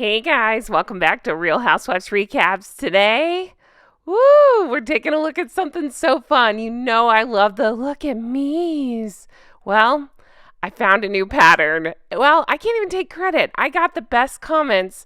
Hey guys, welcome back to Real Housewives Recaps. Today, we're taking a look at something so fun. You know I love the look at me's. Well, I found a new pattern. Well, I can't even take credit. I got the best comments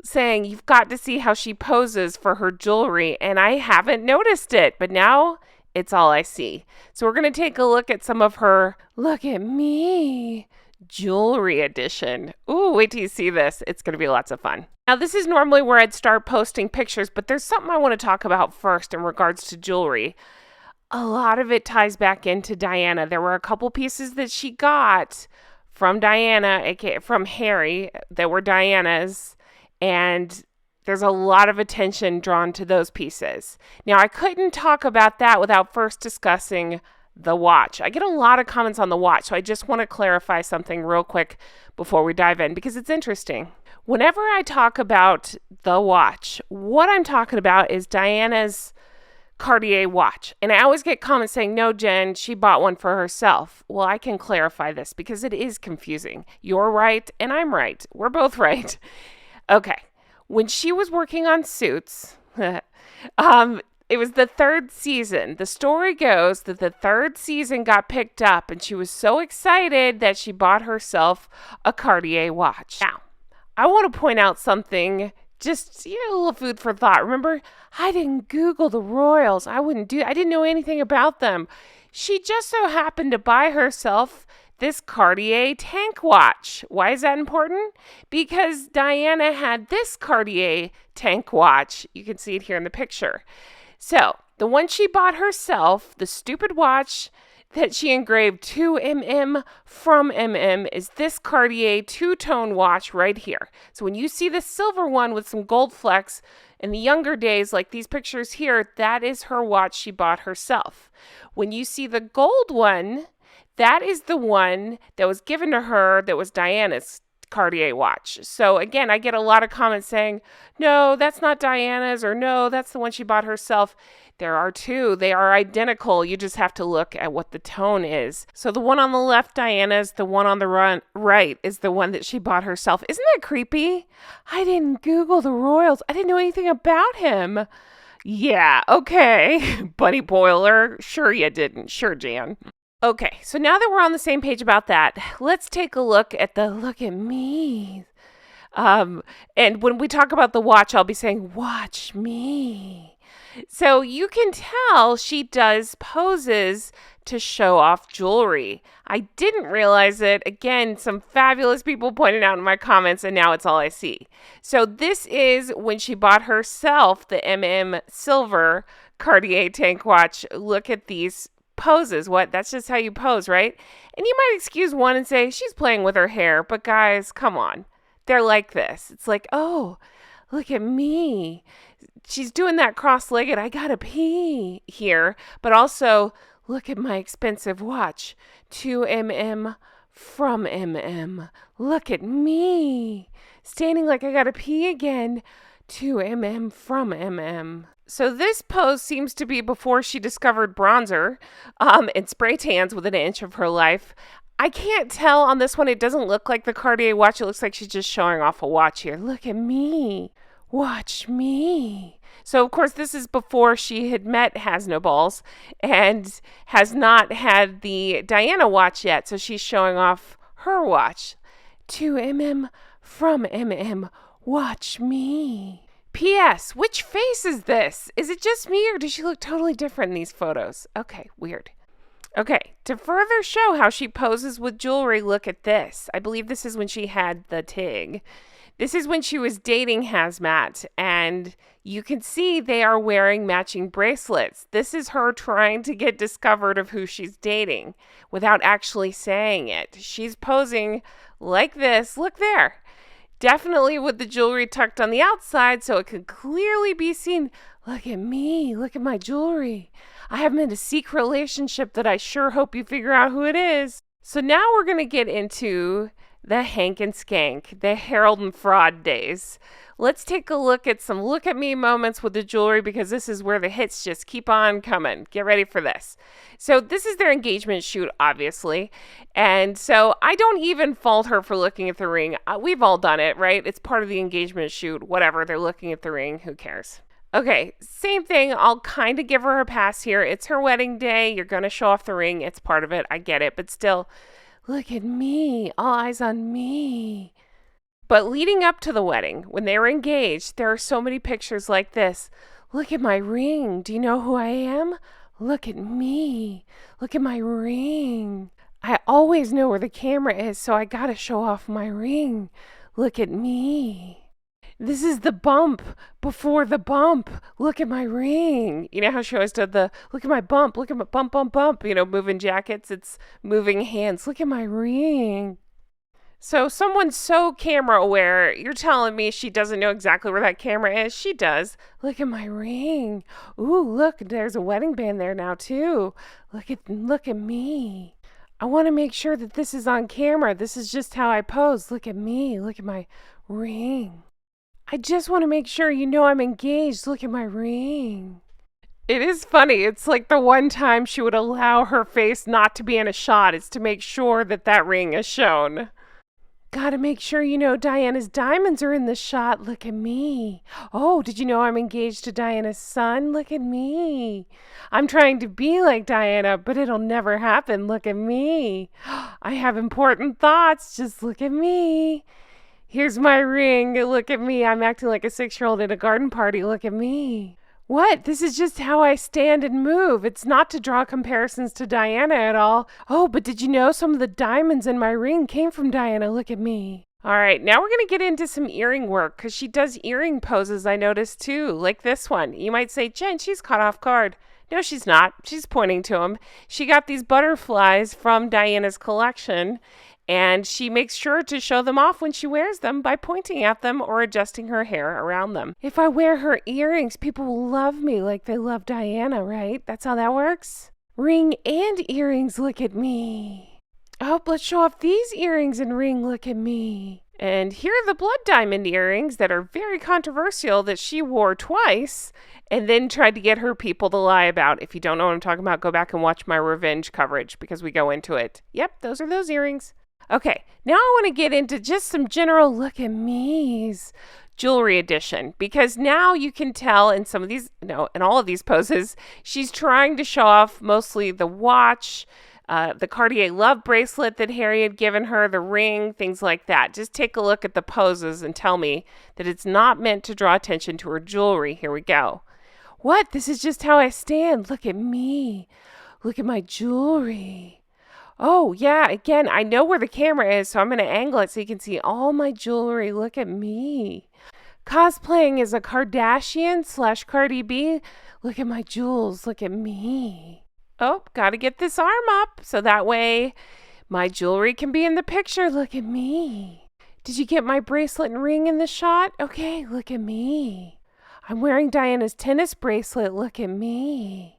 saying you've got to see how she poses for her jewelry, and I haven't noticed it, but now it's all I see. So we're going to take a look at some of her look at me jewelry edition. Ooh, wait till you see this. It's going to be lots of fun. Now, this is normally where I'd start posting pictures, but there's something I want to talk about first in regards to jewelry. A lot of it ties back into Diana. There were a couple pieces that she got from Diana, aka from Harry, that were Diana's, and there's a lot of attention drawn to those pieces. Now, I couldn't talk about that without first discussing the watch. I get a lot of comments on the watch, so I just want to clarify something real quick before we dive in because it's interesting. Whenever I talk about the watch, what I'm talking about is Diana's Cartier watch. And I always get comments saying, no, Jen, she bought one for herself. Well, I can clarify this because it is confusing. You're right, and I'm right. We're both right. Okay. When she was working on Suits, it was the third season. The story goes that the third season got picked up and she was so excited that she bought herself a Cartier watch. Now, I want to point out something, just a little food for thought. Remember, I didn't Google the royals. I didn't know anything about them. She just so happened to buy herself this Cartier tank watch. Why is that important? Because Diana had this Cartier tank watch. You can see it here in the picture. So, the one she bought herself, the stupid watch that she engraved 2mm from mm, is this Cartier two-tone watch right here. So when you see the silver one with some gold flecks in the younger days, like these pictures here, that is her watch she bought herself. When you see the gold one, that is the one that was given to her that was Diana's Cartier watch. So again, I get a lot of comments saying, no, that's not Diana's, or no, that's the one she bought herself. There are two. They are identical. You just have to look at what the tone is. So the one on the left, Diana's, the one on the right is the one that she bought herself. Isn't that creepy? I didn't Google the royals. I didn't know anything about him. Yeah, okay. Bunny Boiler. Sure you didn't. Sure, Jan. Okay, so now that we're on the same page about that, let's take a look at the look at me. And when we talk about the watch, I'll be saying, watch me. So you can tell she does poses to show off jewelry. I didn't realize it. Again, some fabulous people pointed out in my comments, and now it's all I see. So this is when she bought herself the silver Cartier tank watch. Look at these poses. What? That's just how you pose, right? And you might excuse one and say she's playing with her hair, but guys, come on. They're like this. It's like, oh, look at me. She's doing that cross-legged, I gotta pee here, but also look at my expensive watch. 2mm from mm. Look at me. Standing like I gotta pee again. 2mm from mm. So this pose seems to be before she discovered bronzer and spray tans within an inch of her life. I can't tell on this one. It doesn't look like the Cartier watch. It looks like she's just showing off a watch here. Look at me. Watch me. So, of course, this is before she had met Has No Balls and has not had the Diana watch yet. So she's showing off her watch. 2mm from mm. Watch me. P.S. Which face is this? Is it just me or does she look totally different in these photos? Okay, weird. Okay, to further show how she poses with jewelry, look at this. I believe this is when she had the TIG. This is when she was dating Hazmat, and you can see they are wearing matching bracelets. This is her trying to get discovered of who she's dating without actually saying it. She's posing like this. Look there. Definitely with the jewelry tucked on the outside so it can clearly be seen. Look at me. Look at my jewelry. I have in a secret relationship that I sure hope you figure out who it is. So now we're going to get into the Hank and Skank, the Harold and Fraud days. Let's take a look at some look at me moments with the jewelry because this is where the hits just keep on coming. Get ready for this. So this is their engagement shoot, obviously. And so I don't even fault her for looking at the ring. We've all done it, right? It's part of the engagement shoot. Whatever, they're looking at the ring. Who cares? Okay, same thing. I'll kind of give her a pass here. It's her wedding day. You're going to show off the ring. It's part of it. I get it. But still, look at me. All eyes on me. But leading up to the wedding, when they were engaged, there are so many pictures like this. Look at my ring. Do you know who I am? Look at me. Look at my ring. I always know where the camera is, so I gotta show off my ring. Look at me. This is the bump before the bump. Look at my ring. You know how she always did the, look at my bump, look at my bump, bump, bump. You know, moving jackets, it's moving hands. Look at my ring. So someone's so camera aware, you're telling me she doesn't know exactly where that camera is? She does. Look at my ring. Ooh, look, there's a wedding band there now too. Look at me. I want to make sure that this is on camera. This is just how I pose. Look at me. Look at my ring. I just want to make sure you know I'm engaged. Look at my ring. It is funny. It's like the one time she would allow her face not to be in a shot is to make sure that that ring is shown. Gotta make sure you know Diana's diamonds are in the shot. Look at me. Oh, did you know I'm engaged to Diana's son? Look at me. I'm trying to be like Diana, but it'll never happen. Look at me. I have important thoughts. Just look at me. Here's my ring. Look at me. I'm acting like a 6-year-old at a garden party. Look at me. What? This is just how I stand and move. It's not to draw comparisons to Diana at all. Oh, but did you know some of the diamonds in my ring came from Diana? Look at me. All right, now we're going to get into some earring work because she does earring poses, I noticed too, like this one. You might say, Jen, she's caught off guard. No, she's not. She's pointing to them. She got these butterflies from Diana's collection. And she makes sure to show them off when she wears them by pointing at them or adjusting her hair around them. If I wear her earrings, people will love me like they love Diana, right? That's how that works. Ring and earrings, look at me. Oh, let's show off these earrings and ring, look at me. And here are the blood diamond earrings that are very controversial that she wore twice and then tried to get her people to lie about. If you don't know what I'm talking about, go back and watch my revenge coverage because we go into it. Yep, those are those earrings. Okay, now I want to get into just some general look at me's jewelry edition because now you can tell in some of these, no, in all of these poses, she's trying to show off mostly the watch, the Cartier love bracelet that Harry had given her, the ring, things like that. Just take a look at the poses and tell me that it's not meant to draw attention to her jewelry. Here we go. What? This is just how I stand. Look at me. Look at my jewelry. Oh, yeah, again, I know where the camera is, so I'm going to angle it so you can see all my jewelry. Look at me. Cosplaying as a Kardashian / Cardi B. Look at my jewels. Look at me. Oh, got to get this arm up so that way my jewelry can be in the picture. Look at me. Did you get my bracelet and ring in the shot? Okay, look at me. I'm wearing Diana's tennis bracelet. Look at me.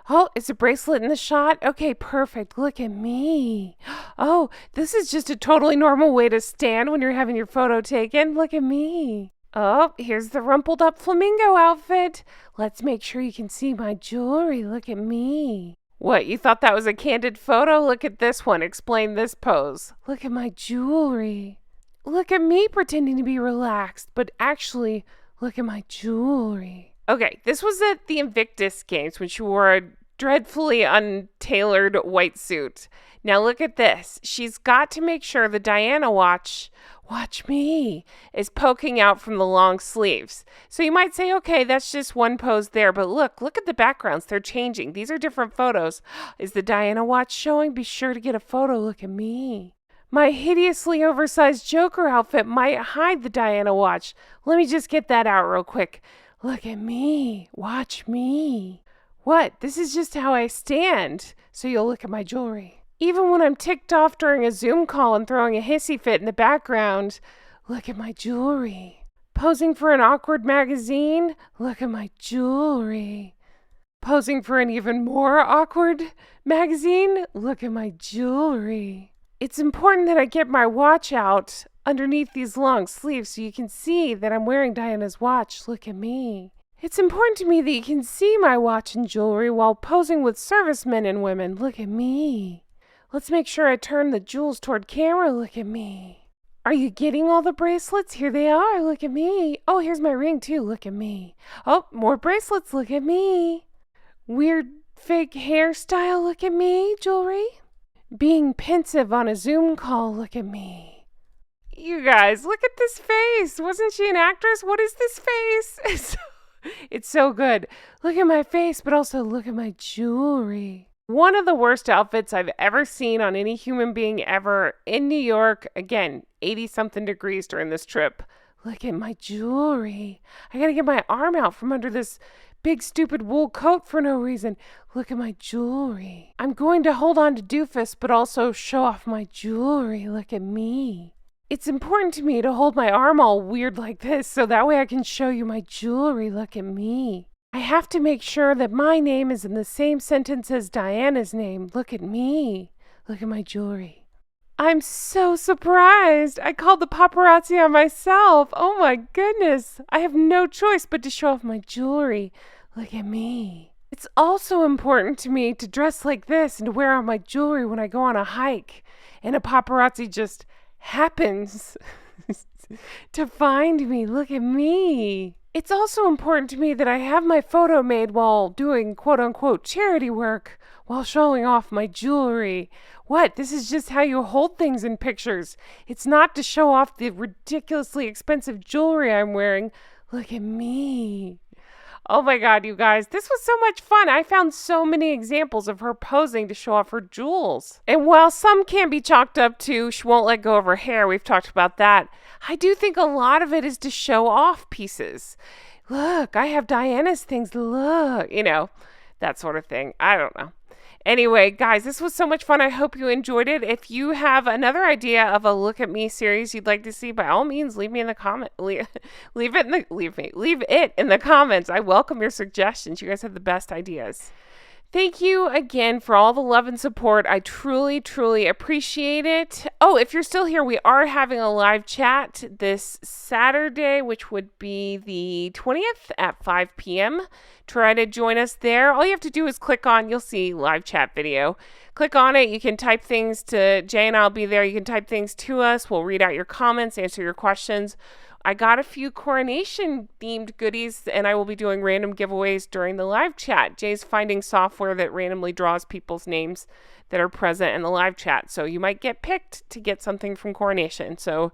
Oh, is a bracelet in the shot? Okay, perfect. Look at me. Oh, this is just a totally normal way to stand when you're having your photo taken. Look at me. Oh, here's the rumpled up flamingo outfit. Let's make sure you can see my jewelry. Look at me. What, you thought that was a candid photo? Look at this one. Explain this pose. Look at my jewelry. Look at me pretending to be relaxed, but actually, look at my jewelry. Okay, this was at the Invictus Games when she wore a dreadfully untailored white suit. Now look at this. She's got to make sure the Diana watch me, is poking out from the long sleeves. So you might say, okay, that's just one pose there, but look at the backgrounds. They're changing. These are different photos. Is the Diana watch showing? Be sure to get a photo. Look at me. My hideously oversized Joker outfit might hide the Diana watch. Let me just get that out real quick. Look at me. Watch me. What? This is just how I stand. So you'll look at my jewelry. Even when I'm ticked off during a Zoom call and throwing a hissy fit in the background, look at my jewelry. Posing for an awkward magazine, look at my jewelry. Posing for an even more awkward magazine, look at my jewelry. It's important that I get my watch out underneath these long sleeves so you can see that I'm wearing Diana's watch. Look at me. It's important to me that you can see my watch and jewelry while posing with servicemen and women. Look at me. Let's make sure I turn the jewels toward camera. Look at me. Are you getting all the bracelets? Here they are. Look at me. Oh, here's my ring too. Look at me. Oh, more bracelets. Look at me. Weird fake hairstyle. Look at me. Jewelry. Being pensive on a Zoom call. Look at me. You guys, look at this face. Wasn't she an actress? What is this face? It's so good. Look at my face, but also look at my jewelry. One of the worst outfits I've ever seen on any human being ever in New York. Again, 80-something degrees during this trip. Look at my jewelry. I gotta get my arm out from under this big stupid wool coat for no reason. Look at my jewelry. I'm going to hold on to doofus, but also show off my jewelry. Look at me. It's important to me to hold my arm all weird like this so that way I can show you my jewelry. Look at me. I have to make sure that my name is in the same sentence as Diana's name. Look at me. Look at my jewelry. I'm so surprised. I called the paparazzi on myself. Oh my goodness. I have no choice but to show off my jewelry. Look at me. It's also important to me to dress like this and to wear on my jewelry when I go on a hike. And a paparazzi just happens to find me. Look at me. It's also important to me that I have my photo made while doing quote-unquote charity work while showing off my jewelry. What? This is just how you hold things in pictures. It's not to show off the ridiculously expensive jewelry I'm wearing. Look at me. Oh my God, you guys, this was so much fun. I found so many examples of her posing to show off her jewels. And while some can be chalked up to she won't let go of her hair, we've talked about that, I do think a lot of it is to show off pieces. Look, I have Diana's things. Look, that sort of thing. I don't know. Anyway, guys, this was so much fun. I hope you enjoyed it. If you have another idea of a Look at Me series you'd like to see, by all means, leave me in the comment. Leave it in the comments. I welcome your suggestions. You guys have the best ideas. Thank you again for all the love and support. I truly, truly appreciate it. Oh, if you're still here, we are having a live chat this Saturday, which would be the 20th at 5 p.m. Try to join us there. All you have to do is click on, you'll see live chat video. Click on it. You can type things to Jay and I'll be there. You can type things to us. We'll read out your comments, answer your questions. I got a few coronation themed goodies and I will be doing random giveaways during the live chat. Jay's finding software that randomly draws people's names that are present in the live chat. So you might get picked to get something from coronation. So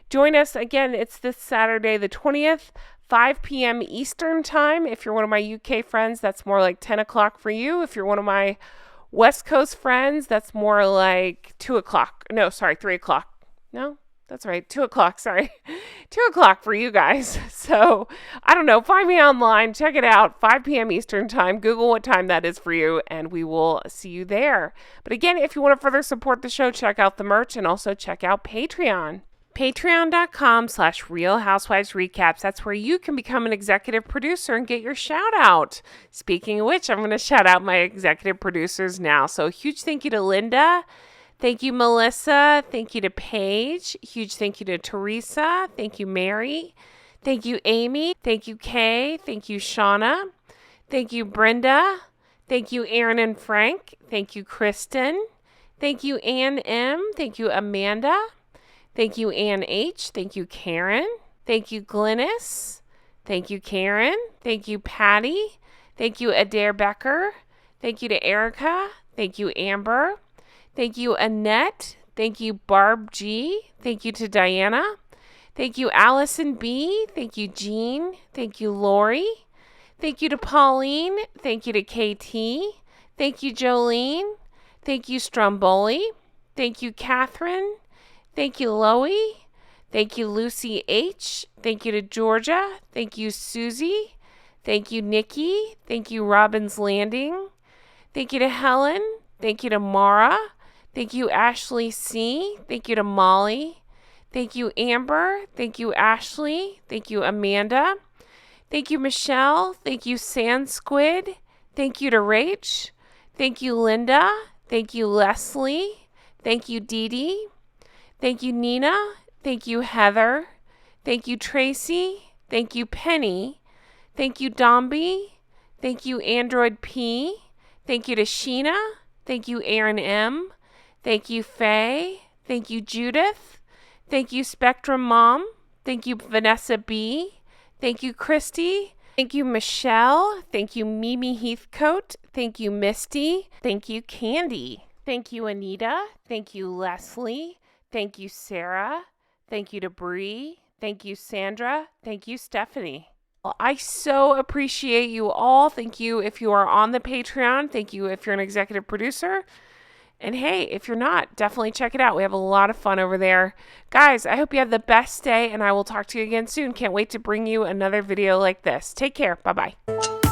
join us again. It's this Saturday, the 20th, 5 p.m. Eastern time. If you're one of my UK friends, that's more like 10 o'clock for you. If you're one of my West Coast friends, that's more like 2 o'clock. No, sorry, 3 o'clock. No? That's right. 2 o'clock. Sorry. 2 o'clock for you guys. So I don't know. Find me online. Check it out. 5 p.m. Eastern time. Google what time that is for you and we will see you there. But again, if you want to further support the show, check out the merch and also check out Patreon. Patreon.com/Real Housewives Recaps. That's where you can become an executive producer and get your shout out. Speaking of which, I'm going to shout out my executive producers now. So huge thank you to Linda. Thank you, Melissa. Thank you to Paige. Huge thank you to Teresa. Thank you, Mary. Thank you, Amy. Thank you, Kay. Thank you, Shauna. Thank you, Brenda. Thank you, Aaron and Frank. Thank you, Kristen. Thank you, Ann M. Thank you, Amanda. Thank you, Ann H. Thank you, Karen. Thank you, Glynis. Thank you, Karen. Thank you, Patty. Thank you, Adair Becker. Thank you to Erica. Thank you, Amber. Thank you, Annette. Thank you, Barb G. Thank you to Diana. Thank you, Allison B. Thank you, Jean. Thank you, Lori. Thank you to Pauline. Thank you to KT. Thank you, Jolene. Thank you, Stromboli. Thank you, Catherine. Thank you, Loie. Thank you, Lucy H. Thank you to Georgia. Thank you, Susie. Thank you, Nikki. Thank you, Robbins Landing. Thank you to Helen. Thank you to Mara. Thank you, Ashley C. Thank you to Molly. Thank you, Amber. Thank you, Ashley. Thank you, Amanda. Thank you, Michelle. Thank you, Sand Squid. Thank you to Rach. Thank you, Linda. Thank you, Leslie. Thank you, Dee Dee. Thank you, Nina. Thank you, Heather. Thank you, Tracy. Thank you, Penny. Thank you, Dombey. Thank you, Android P. Thank you to Sheena. Thank you, Aaron M. Thank you, Faye. Thank you, Judith. Thank you, Spectrum Mom. Thank you, Vanessa B. Thank you, Christy. Thank you, Michelle. Thank you, Mimi Heathcote. Thank you, Misty. Thank you, Candy. Thank you, Anita. Thank you, Leslie. Thank you, Sarah. Thank you to Bree. Thank you, Sandra. Thank you, Stephanie. I so appreciate you all. Thank you if you are on the Patreon. Thank you if you're an executive producer. And hey, if you're not, definitely check it out. We have a lot of fun over there. Guys, I hope you have the best day, and I will talk to you again soon. Can't wait to bring you another video like this. Take care. Bye-bye.